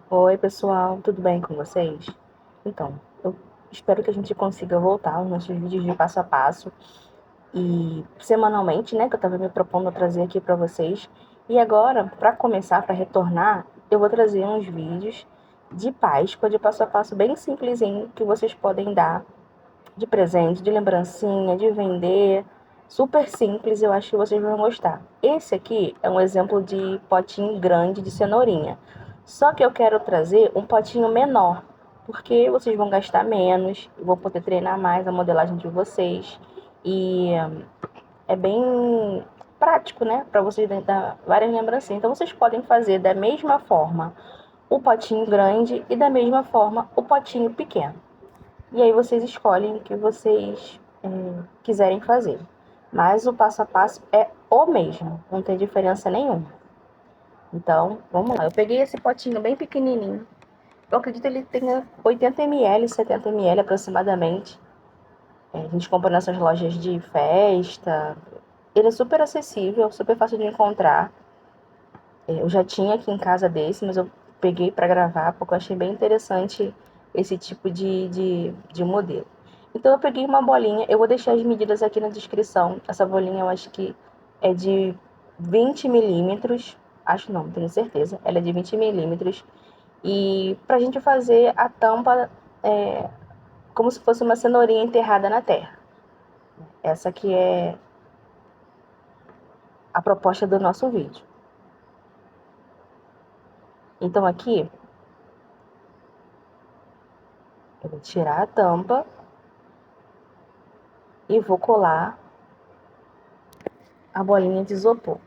Oi, pessoal, tudo bem com vocês? Então, eu espero que a gente consiga voltar aos nossos vídeos de passo a passo e semanalmente, né, que eu estava me propondo a trazer aqui para vocês. E agora, para começar, para retornar, eu vou trazer uns vídeos de Páscoa, de passo a passo bem simplesinho, que vocês podem dar de presente, de lembrancinha, de vender. Super simples, eu acho que vocês vão gostar. Esse aqui é um exemplo de potinho grande de cenourinha. Só que eu quero trazer um potinho menor, porque vocês vão gastar menos, vão poder treinar mais a modelagem de vocês. E é bem prático, né? Para vocês dar várias lembrancinhas. Então vocês podem fazer da mesma forma o potinho grande e da mesma forma o potinho pequeno. E aí vocês escolhem o que vocês quiserem fazer. Mas o passo a passo é o mesmo, não tem diferença nenhuma. Então, vamos lá. Eu peguei esse potinho bem pequenininho. Eu acredito que ele tenha 80 ml, 70 ml aproximadamente. A gente compra nessas lojas de festa. Ele é super acessível, super fácil de encontrar. Eu já tinha aqui em casa desse, mas eu peguei para gravar porque eu achei bem interessante esse tipo de modelo. Então eu peguei uma bolinha, eu vou deixar as medidas aqui na descrição. Essa bolinha eu acho que é de 20 milímetros, acho não, tenho certeza, ela é de 20 milímetros. E pra gente fazer a tampa como se fosse uma cenourinha enterrada na terra. Essa que é a proposta do nosso vídeo. Então aqui eu vou tirar a tampa e vou colar a bolinha de isopor.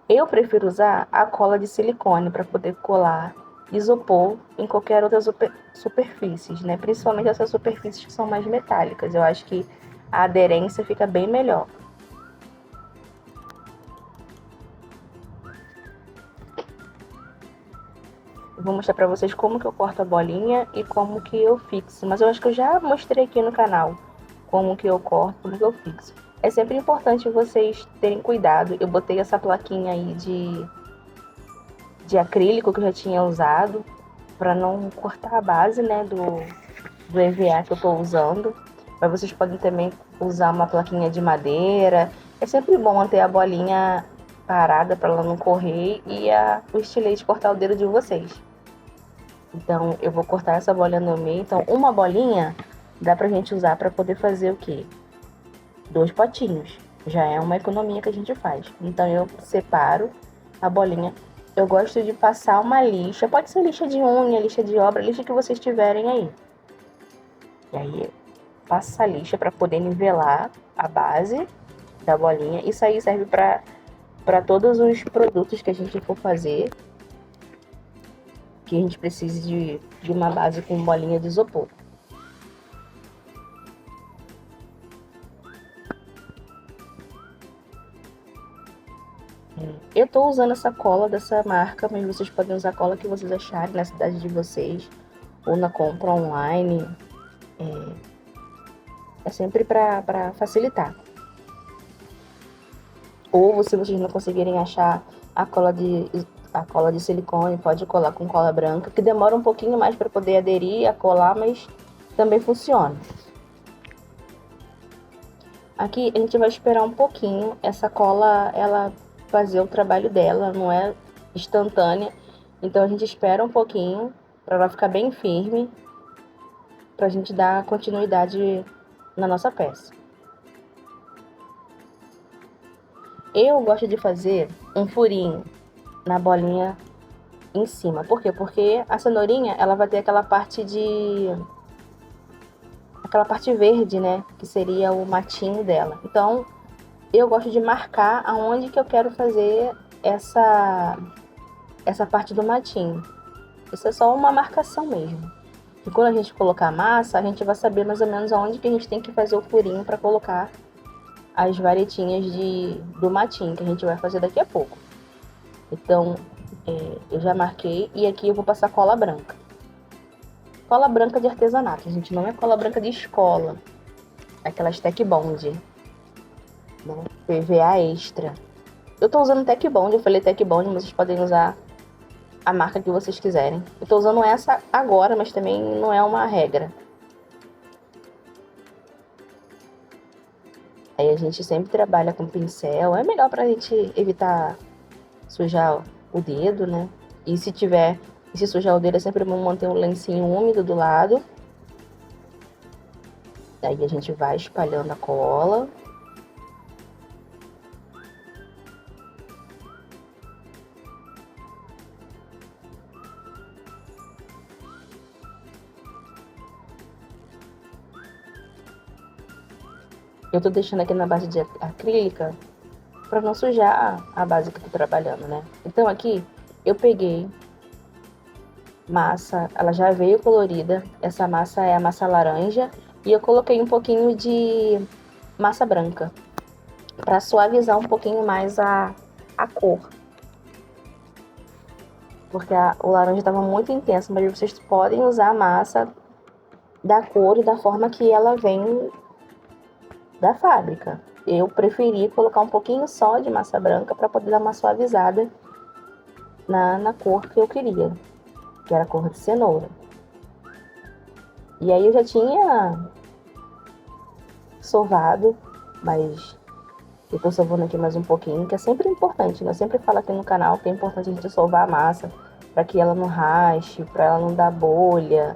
Eu prefiro usar a cola de silicone para poder colar isopor em qualquer outra superfícies, né? Principalmente essas superfícies que são mais metálicas. Eu acho que a aderência fica bem melhor. Eu vou mostrar para vocês como que eu corto a bolinha e como que eu fixo. Mas eu acho que eu já mostrei aqui no canal como que eu corto, como que eu fixo. É sempre importante vocês terem cuidado. Eu botei essa plaquinha aí de acrílico que eu já tinha usado para não cortar a base, né, do EVA que eu estou usando. Mas vocês podem também usar uma plaquinha de madeira. É sempre bom manter a bolinha parada para ela não correr e o estilete cortar o dedo de vocês. Então eu vou cortar essa bolinha no meio. Então uma bolinha dá pra gente usar para poder fazer o quê? 2 potinhos. Já é uma economia que a gente faz. Então eu separo a bolinha. Eu gosto de passar uma lixa. Pode ser lixa de unha, lixa de obra, lixa que vocês tiverem aí. E aí passa a lixa para poder nivelar a base da bolinha. Isso aí serve para todos os produtos que a gente for fazer, que a gente precise de uma base com bolinha de isopor. Eu tô usando essa cola dessa marca, mas vocês podem usar a cola que vocês acharem na cidade de vocês ou na compra online. É sempre para facilitar. Ou se vocês não conseguirem achar a cola de silicone, pode colar com cola branca, que demora um pouquinho mais para poder aderir a colar, mas também funciona. Aqui a gente vai esperar um pouquinho essa cola ela fazer o trabalho dela, não é instantânea. Então a gente espera um pouquinho para ela ficar bem firme, para a gente dar continuidade na nossa peça. Eu gosto de fazer um furinho na bolinha em cima. Por quê? Porque a cenourinha, ela vai ter aquela parte verde, né? Que seria o matinho dela. Então, eu gosto de marcar aonde que eu quero fazer essa parte do matinho. Isso é só uma marcação mesmo. E quando a gente colocar a massa, a gente vai saber mais ou menos aonde que a gente tem que fazer o furinho para colocar as varetinhas do matinho, que a gente vai fazer daqui a pouco. Então, eu já marquei e aqui eu vou passar cola branca. Cola branca de artesanato, gente, não é cola branca de escola. Aquelas Tech Bond, né? PVA extra. Eu tô usando Tech Bond, eu falei Tech Bond, mas vocês podem usar a marca que vocês quiserem. Eu tô usando essa agora, mas também não é uma regra. Aí a gente sempre trabalha com pincel. É melhor pra gente evitar sujar o dedo, né? E se sujar o dedo, é sempre bom manter um lencinho úmido do lado. Aí a gente vai espalhando a cola. Eu tô deixando aqui na base de acrílica para não sujar a base que eu tô trabalhando, né? Então aqui eu peguei massa, ela já veio colorida. Essa massa é a massa laranja e eu coloquei um pouquinho de massa branca para suavizar um pouquinho mais a cor. Porque o laranja estava muito intenso, mas vocês podem usar a massa da cor e da forma que ela vem da fábrica. Eu preferi colocar um pouquinho só de massa branca para poder dar uma suavizada na cor que eu queria, que era a cor de cenoura. E aí eu já tinha sovado, mas eu tô sovando aqui mais um pouquinho, que é sempre importante, né? Eu sempre falo aqui no canal que é importante a gente sovar a massa para que ela não rache, para ela não dar bolha.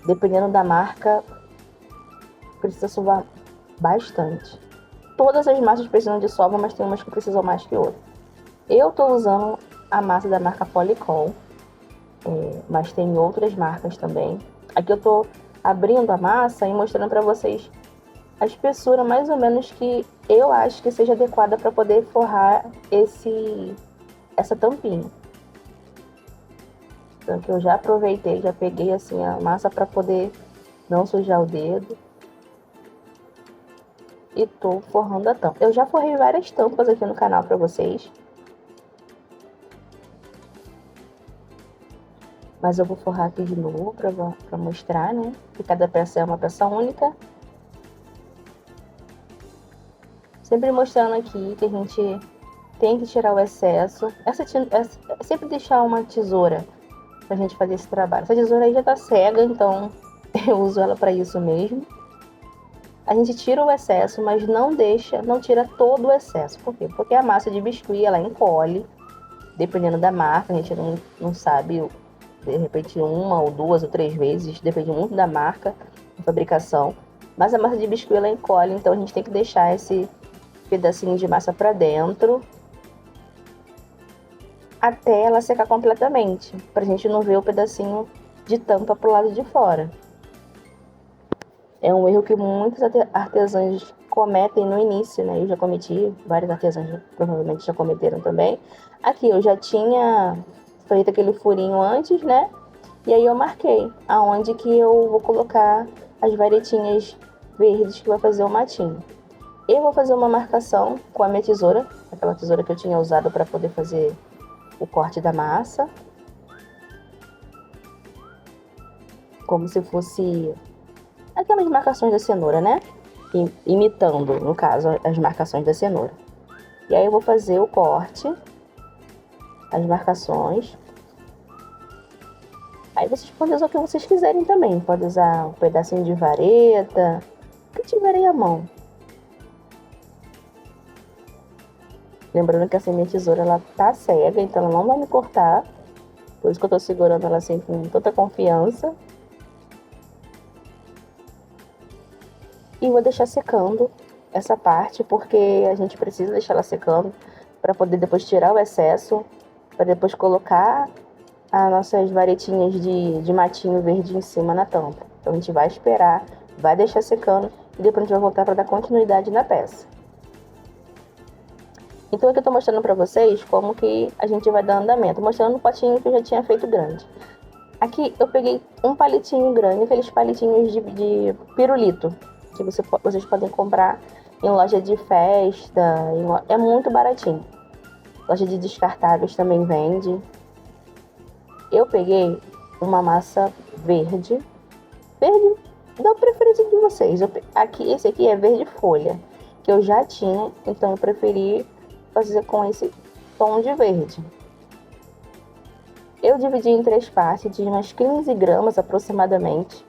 Dependendo da marca, precisa sovar bastante. Todas as massas precisam de sova, mas tem umas que precisam mais que outras. Eu tô usando a massa da marca Polycol, mas tem outras marcas também. Aqui eu tô abrindo a massa e mostrando para vocês a espessura mais ou menos que eu acho que seja adequada para poder forrar essa tampinha. Então que eu já aproveitei, já peguei assim a massa para poder não sujar o dedo. E tô forrando a tampa. Eu já forrei várias tampas aqui no canal para vocês. Mas eu vou forrar aqui de novo para mostrar, né? Que cada peça é uma peça única. Sempre mostrando aqui que a gente tem que tirar o excesso. Sempre deixar uma tesoura pra gente fazer esse trabalho. Essa tesoura aí já tá cega, então eu uso ela para isso mesmo. A gente tira o excesso, mas não tira todo o excesso. Por quê? Porque a massa de biscuit, ela encolhe, dependendo da marca, a gente não sabe, de repente, uma ou duas ou três vezes, depende muito da marca, da fabricação. Mas a massa de biscuit, ela encolhe, então a gente tem que deixar esse pedacinho de massa para dentro até ela secar completamente, pra gente não ver o pedacinho de tampa pro lado de fora. É um erro que muitos artesãos cometem no início, né? Eu já cometi, vários artesãos provavelmente já cometeram também. Aqui eu já tinha feito aquele furinho antes, né? E aí eu marquei aonde que eu vou colocar as varetinhas verdes que vai fazer o matinho. Eu vou fazer uma marcação com a minha tesoura, aquela tesoura que eu tinha usado para poder fazer o corte da massa. Como se fosse aquelas marcações da cenoura, né? Imitando, no caso, as marcações da cenoura. E aí eu vou fazer o corte, as marcações. Aí vocês podem usar o que vocês quiserem também. Pode usar um pedacinho de vareta, o que tiverem à mão. Lembrando que essa minha tesoura, ela tá cega, então ela não vai me cortar. Por isso que eu tô segurando ela assim com toda confiança. E vou deixar secando essa parte, porque a gente precisa deixar ela secando para poder depois tirar o excesso, para depois colocar as nossas varetinhas de matinho verde em cima na tampa. Então a gente vai esperar, vai deixar secando e depois a gente vai voltar para dar continuidade na peça. Então aqui eu tô mostrando para vocês como que a gente vai dar andamento, mostrando o potinho que eu já tinha feito grande. Aqui eu peguei um palitinho grande, aqueles palitinhos de pirulito, que vocês podem comprar em loja de festa, é muito baratinho. Loja de descartáveis também vende. Eu peguei uma massa verde da preferência de vocês. Esse aqui é verde folha, que eu já tinha, então eu preferi fazer com esse tom de verde. Eu dividi em 3 partes, de umas 15 gramas aproximadamente.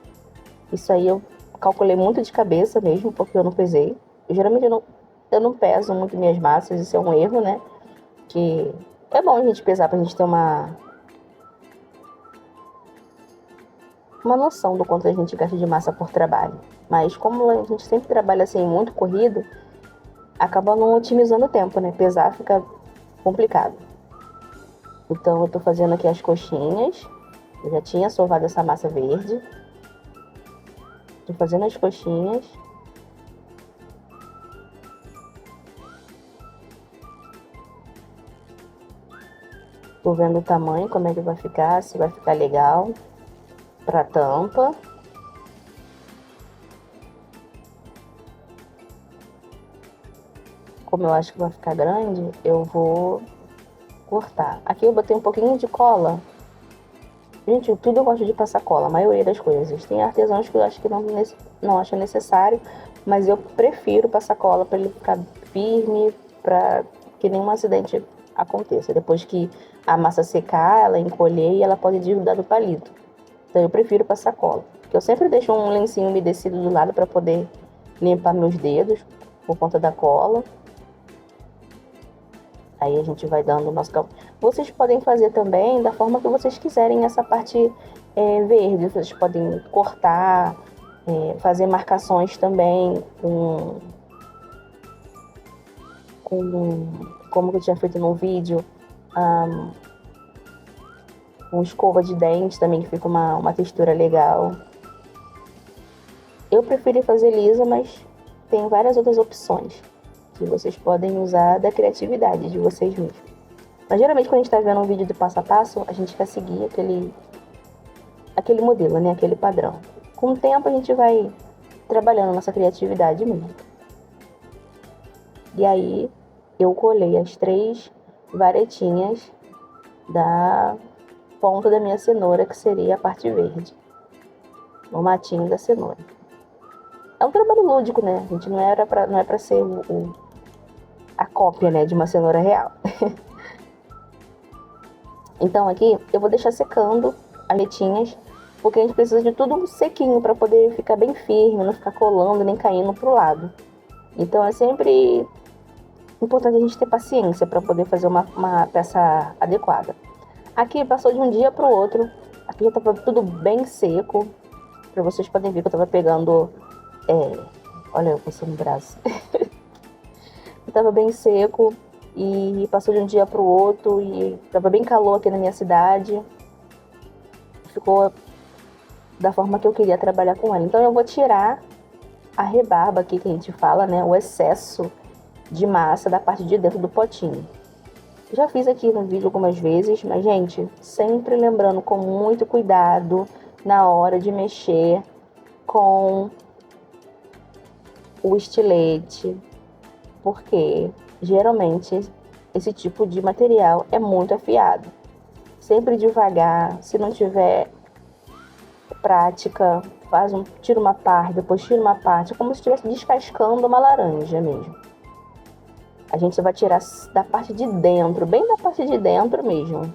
Isso aí eu calculei muito de cabeça mesmo, porque eu não pesei. Geralmente eu não peso muito minhas massas, isso é um erro, né? Que é bom a gente pesar pra gente ter uma noção do quanto a gente gasta de massa por trabalho. Mas como a gente sempre trabalha assim, muito corrido, acaba não otimizando o tempo, né? Pesar fica complicado. Então eu tô fazendo aqui as coxinhas. Eu já tinha sovado essa massa verde. Tô fazendo as coxinhas. Tô vendo o tamanho, como é que vai ficar, se vai ficar legal pra tampa. Como eu acho que vai ficar grande, eu vou cortar. Aqui eu botei um pouquinho de cola. Gente, tudo eu gosto de passar cola, a maioria das coisas. Tem artesãos que eu acho que não acham necessário, mas eu prefiro passar cola para ele ficar firme, para que nenhum acidente aconteça. Depois que a massa secar, ela encolher e ela pode desgrudar do palito. Então eu prefiro passar cola. Porque eu sempre deixo um lencinho umedecido do lado para poder limpar meus dedos por conta da cola. Aí a gente vai dando o nosso caldo. Vocês podem fazer também da forma que vocês quiserem essa parte verde. Vocês podem cortar, fazer marcações também com como eu tinha feito no vídeo, com escova de dente também, que fica uma textura legal. Eu preferi fazer lisa, mas tem várias outras opções que vocês podem usar da criatividade de vocês mesmos. Mas geralmente quando a gente está vendo um vídeo do passo a passo, a gente quer seguir aquele modelo, né? Aquele padrão. Com o tempo a gente vai trabalhando nossa criatividade mesmo. E aí eu colei as 3 varetinhas da ponta da minha cenoura, que seria a parte verde. O matinho da cenoura. É um trabalho lúdico, né? A gente não é pra ser a cópia, né, de uma cenoura real. Então aqui eu vou deixar secando as letinhas, porque a gente precisa de tudo sequinho para poder ficar bem firme, não ficar colando nem caindo pro lado. Então é sempre importante a gente ter paciência para poder fazer uma peça adequada. Aqui passou de um dia para o outro, aqui já estava tudo bem seco, para vocês poderem ver que eu estava pegando, olha eu passando o braço, estava bem seco e passou de um dia para o outro e estava bem calor aqui na minha cidade, ficou da forma que eu queria trabalhar com ela. Então eu vou tirar a rebarba aqui que a gente fala, né, o excesso de massa da parte de dentro do potinho. Já fiz aqui no vídeo algumas vezes, mas gente, sempre lembrando com muito cuidado na hora de mexer com o estilete, porque geralmente esse tipo de material é muito afiado. Sempre devagar, se não tiver prática, tira uma parte, depois tira uma parte, como se estivesse descascando uma laranja mesmo. A gente vai tirar da parte de dentro, bem da parte de dentro mesmo.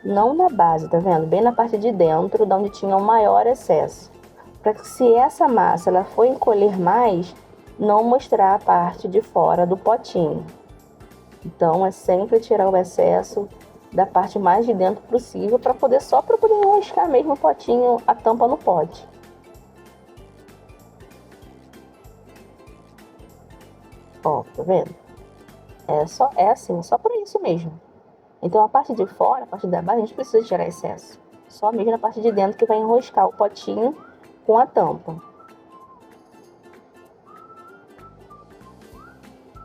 Não na base, tá vendo? Bem na parte de dentro, de onde tinha o maior excesso. Para que se essa massa ela for encolher mais, não mostrar a parte de fora do potinho. Então é sempre tirar o excesso da parte mais de dentro possível para poder enroscar mesmo o potinho, a tampa no pote. Ó, tá vendo? É assim, só para isso mesmo. Então a parte de fora, a parte da base, a gente precisa tirar excesso. Só mesmo na parte de dentro que vai enroscar o potinho com a tampa.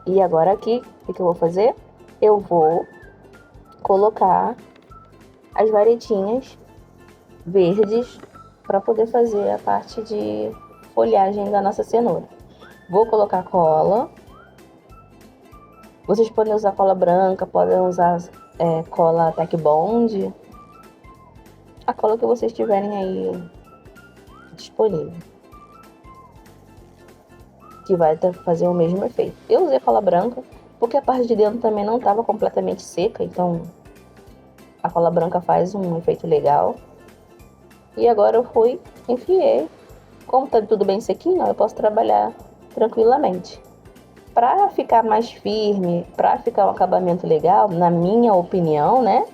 E agora aqui, o que eu vou fazer? Eu vou colocar as varetinhas verdes para poder fazer a parte de folhagem da nossa cenoura. Vou colocar cola. Vocês podem usar cola branca, podem usar cola Tech Bond. A cola que vocês tiverem aí disponível. Que vai fazer o mesmo efeito. Eu usei cola branca porque a parte de dentro também não estava completamente seca, então A cola branca faz um efeito legal. E agora eu fui, enfiei. Como tá tudo bem sequinho, eu posso trabalhar tranquilamente. Para ficar mais firme, para ficar um acabamento legal, na minha opinião, né?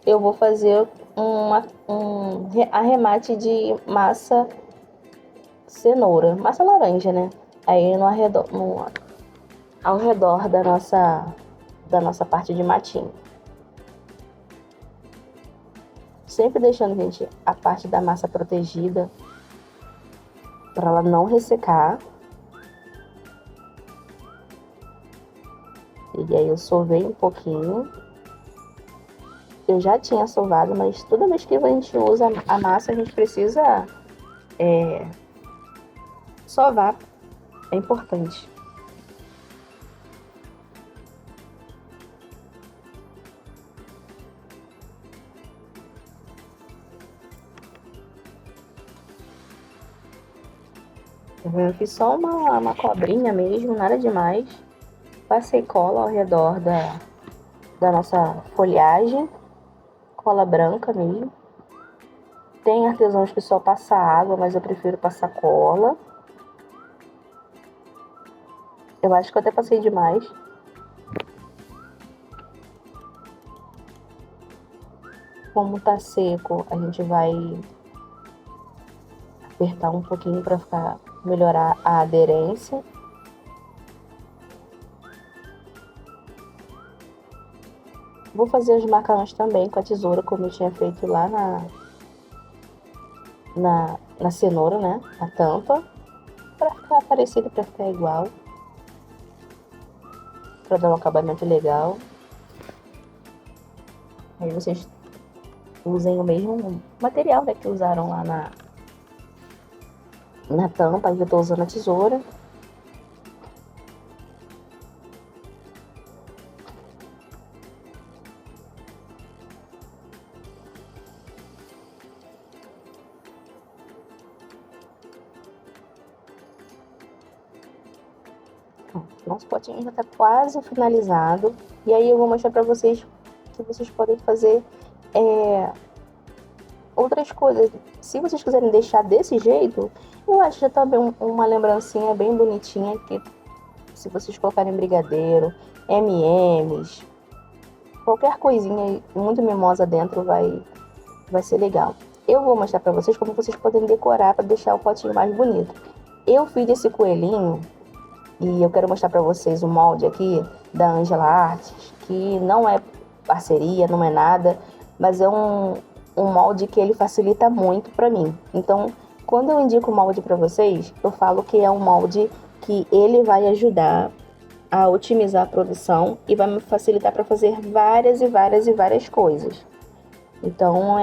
Eu vou fazer um arremate de massa cenoura, massa laranja, né? Aí ao redor da nossa parte de matinho. Sempre deixando, gente, a parte da massa protegida para ela não ressecar. E aí eu sovei um pouquinho. Eu já tinha sovado, mas toda vez que a gente usa a massa, a gente precisa sovar. É importante. Eu fiz só uma cobrinha mesmo, nada demais. Passei cola ao redor da nossa folhagem, cola branca mesmo. Tem artesãos que só passa água, mas eu prefiro passar cola. Eu acho que eu até passei demais. Como tá seco, a gente vai apertar um pouquinho para melhorar a aderência. Vou fazer os macarrões também com a tesoura, como eu tinha feito lá na cenoura, né? A tampa, para ficar parecido, para ficar igual, para dar um acabamento legal. Aí vocês usem o mesmo material, né, que usaram lá na tampa. Aí eu tô usando a tesoura. Nosso potinho já tá quase finalizado. E aí eu vou mostrar pra vocês que vocês podem fazer outras coisas. Se vocês quiserem deixar desse jeito, eu acho que já tá bem uma lembrancinha bem bonitinha que se vocês colocarem brigadeiro, M&M's, qualquer coisinha muito mimosa dentro vai ser legal. Eu vou mostrar pra vocês como vocês podem decorar para deixar o potinho mais bonito. Eu fiz esse coelhinho e eu quero mostrar pra vocês o molde aqui da Angela Artes, que não é parceria, não é nada, mas é um molde que ele facilita muito pra mim. Então, quando eu indico o molde pra vocês, eu falo que é um molde que ele vai ajudar a otimizar a produção e vai me facilitar para fazer várias e várias e várias coisas. Então,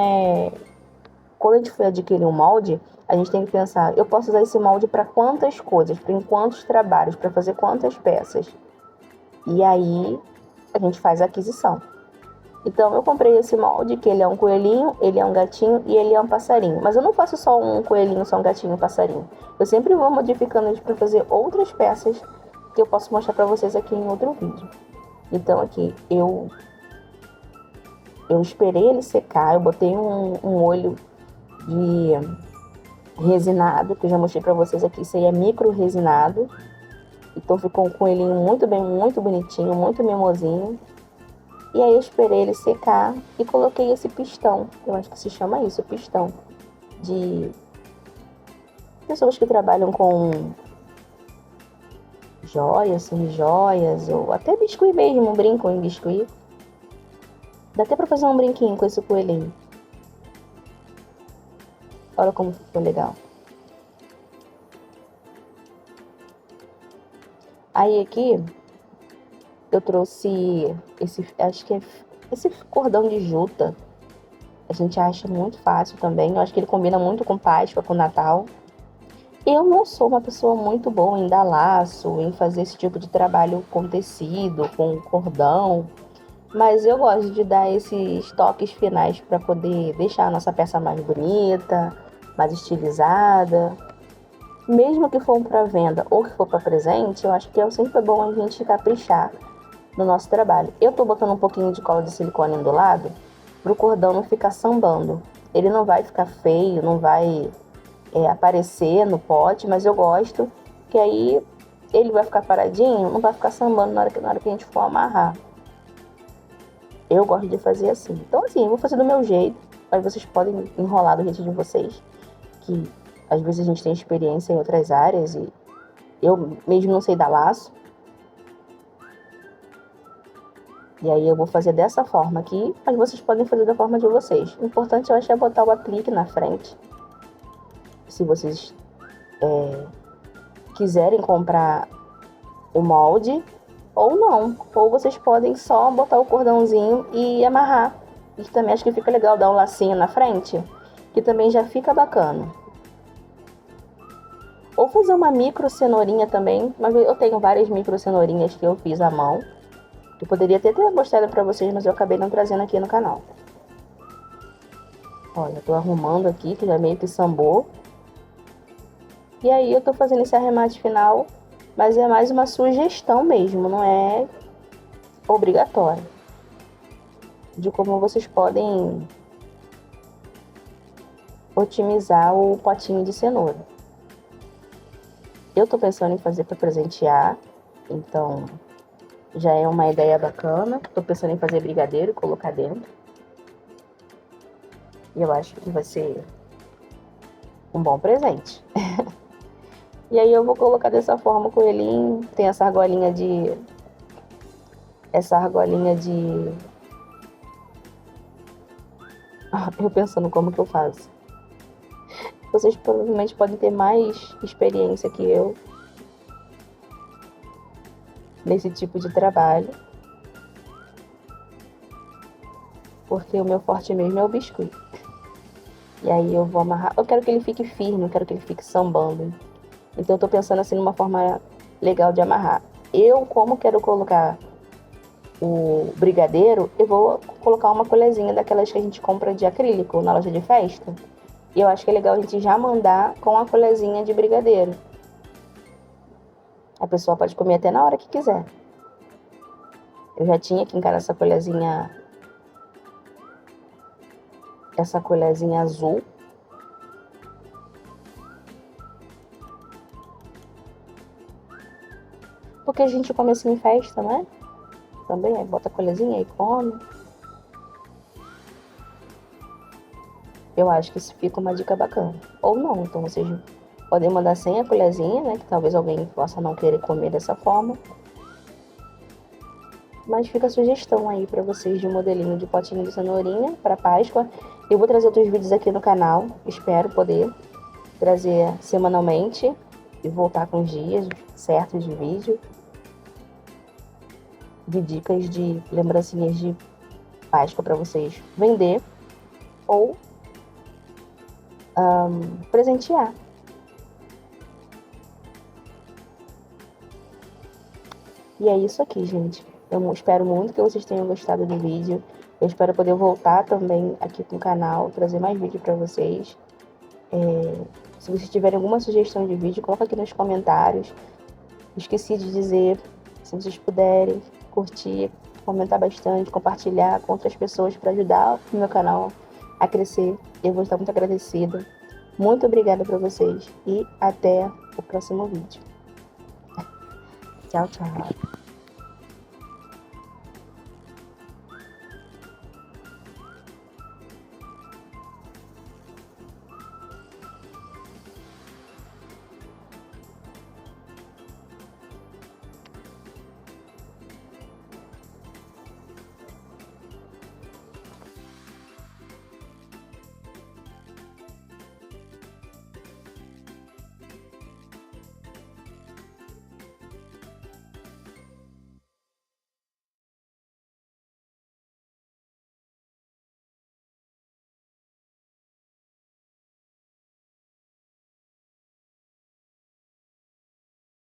quando a gente for adquirir um molde, a gente tem que pensar, eu posso usar esse molde para quantas coisas, para quantos trabalhos, para fazer quantas peças. E aí a gente faz a aquisição. Então eu comprei esse molde, que ele é um coelhinho, ele é um gatinho e ele é um passarinho. Mas eu não faço só um coelhinho, só um gatinho e um passarinho. Eu sempre vou modificando eles para fazer outras peças que eu posso mostrar para vocês aqui em outro vídeo. Então aqui eu esperei ele secar, eu botei um olho de resinado, que eu já mostrei pra vocês aqui, isso aí é micro resinado. Então ficou um coelhinho muito bem, muito bonitinho, muito mimosinho. E aí eu esperei ele secar e coloquei esse pistão, eu acho que se chama isso, pistão, de pessoas que trabalham com joias, semi-joias, ou até biscuit mesmo, um brinco em biscuit. Dá até pra fazer um brinquinho com esse coelhinho. Olha como ficou legal. Aí aqui eu trouxe acho que é esse cordão de juta. A gente acha muito fácil também. Eu acho que ele combina muito com Páscoa, com Natal. Eu não sou uma pessoa muito boa em dar laço, em fazer esse tipo de trabalho com tecido, com cordão. Mas eu gosto de dar esses toques finais para poder deixar a nossa peça mais bonita, mais estilizada. Mesmo que for para venda ou que for para presente, eu acho que é sempre bom a gente caprichar no nosso trabalho. Eu tô botando um pouquinho de cola de silicone do lado, pro cordão não ficar sambando. Ele não vai ficar feio, não vai aparecer no pote, mas eu gosto que aí ele vai ficar paradinho, não vai ficar sambando na hora que a gente for amarrar. Eu gosto de fazer assim. Então, assim, eu vou fazer do meu jeito, mas vocês podem enrolar do jeito de vocês, que às vezes a gente tem experiência em outras áreas e eu mesmo não sei dar laço. E aí eu vou fazer dessa forma aqui, mas vocês podem fazer da forma de vocês. O importante eu acho é botar o aplique na frente. Se vocês quiserem comprar o molde, ou não. Ou vocês podem só botar o cordãozinho e amarrar. E também acho que fica legal dar um lacinho na frente, que também já fica bacana. Ou fazer uma micro cenourinha também, mas eu tenho várias micro cenourinhas que eu fiz à mão. Eu poderia até ter mostrado pra vocês, mas eu acabei não trazendo aqui no canal. Olha, tô arrumando aqui, que já meio que sambou. E aí eu tô fazendo esse arremate final, mas é mais uma sugestão mesmo, não é obrigatório. De como vocês podem otimizar o potinho de cenoura. Eu tô pensando em fazer para presentear, então já é uma ideia bacana. Tô pensando em fazer brigadeiro e colocar dentro. E eu acho que vai ser um bom presente. E aí eu vou colocar dessa forma o coelhinho. Tem essa argolinha de... Eu pensando como que eu faço. Vocês provavelmente podem ter mais experiência que eu nesse tipo de trabalho. Porque o meu forte mesmo é o biscuit. E aí eu vou amarrar. Eu quero que ele fique firme, eu quero que ele fique sambando. Então eu tô pensando assim numa forma legal de amarrar. Eu, como quero colocar o brigadeiro, eu vou colocar uma colherzinha daquelas que a gente compra de acrílico na loja de festa. E eu acho que é legal a gente já mandar com a colherzinha de brigadeiro. A pessoa pode comer até na hora que quiser. Eu já tinha aqui em casa essa colherzinha azul. Porque a gente come assim em festa, né? Também, aí bota a colherzinha e come. Eu acho que isso fica uma dica bacana. Ou não, então vocês podem mandar sem a colherzinha, né? Que talvez alguém possa não querer comer dessa forma. Mas fica a sugestão aí pra vocês de um modelinho de potinho de cenourinha pra Páscoa. Eu vou trazer outros vídeos aqui no canal. Espero poder trazer semanalmente e voltar com os dias certos de vídeo. De dicas de lembrancinhas de Páscoa pra vocês vender ou presentear. E é isso aqui, gente. Eu espero muito que vocês tenham gostado do vídeo. Eu espero poder voltar também aqui com o canal, trazer mais vídeo pra vocês. Se vocês tiverem alguma sugestão de vídeo, coloca aqui nos comentários. Esqueci de dizer, se vocês puderem curtir, comentar bastante, compartilhar com outras pessoas para ajudar o meu canal a crescer. Eu vou estar muito agradecida. Muito obrigada para vocês e até o próximo vídeo. Tchau, tchau.